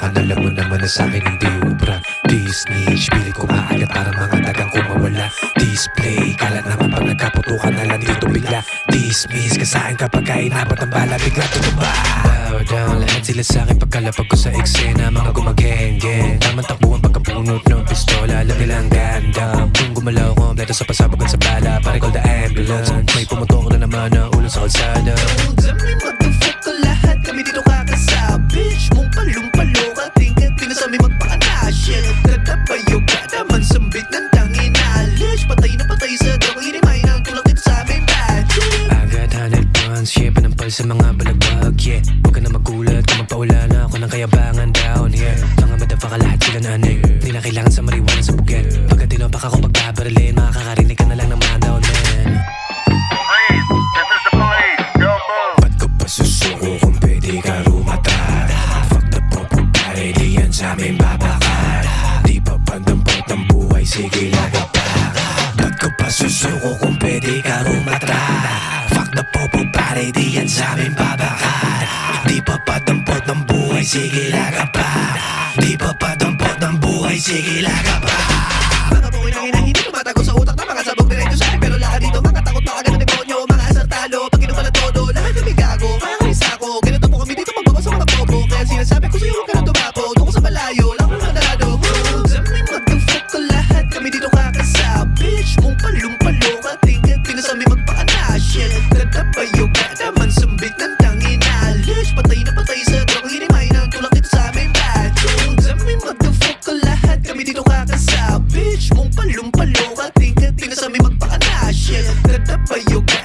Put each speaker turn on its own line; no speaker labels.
hawakan, alam mo naman na sa'kin hindi ubra. Disney, pilit ko maagat para mga dagang kumawala. Display, kala naman pag nagkaputukan na lang dito bigla. Dismiss, kasain kapag inabot ang bala, bigla tumaba. Bow down, lahat sila sa'kin pagkalapag ko sa eksena. Mga gumageng-geng, tamang takbuhan pagkabunot ng pistola. Alam nilang ganda, kung gumalaw kompleto sa pasabagan sa bala. Pare call the ambulance, may pumutok na naman ang ulo sa kalsada.
Dami motherfucker, lahat kami dito kakasabich. Mong palumpalo ka, tingkat di na sa amin magpaka-shit. Katapayo ka naman sambit ng tangin alis. Patay na patay sa drog, hinimay ng tulak dito sa aming budget.
Agad 100 pounds, shape ng pal sa mga balagbag, yeah. Huwag ka na magulat kung magpaula na ako ng kayabangan down here. Mga motherfucker lahat sila nanig, di na kailangan sa marijuana sa buget. Pagka tinopak ako pagbabarilin, makakarinig ka na lang ng man down, man.
Please, this is the police. Don't move.
Ba't ko pa susuko kung pwede ka rumatad? Fuck the popo pare, di yan sa amin babakal. Di pa pandampot ng buhay, sige lagapak. Ba't ko pa susuko kung pwede ka rumatad? Fuck the popo pare, di yan sa amin babakal. Di pa padampot ng buhay, sige lagapak. Di pa padampot ng buhay, sige lagapak.
Mga buhay na hindi tumatago sa utak na mga sabog diretso sa akin. Pero lahat dito mga takot na agad ng demonyo. Mga asar talo, pag inuman na todo, lahat kami gago. Kaya kami sako, ganito po kami dito magbawas sa mga bobo. Kaya sinasabi ko sa'yo huwag ka na tumapo. Doon ko sa malayo, lang ko mga narado. Dami motherfucker, lahat kami dito kakasabich. Mong palumpalo ka, tingkat di na sa amin magpaka-shit. Katapayo ka naman sambit ng tangin alis. Patay na patay sa drog, hinimay ng tulak dito sa aming budget. Dami motherfucker, lahat kami dito kakasabich. Mong palumpalo ka, tingkat di na sa amin magpaka-shit. Katapayo ka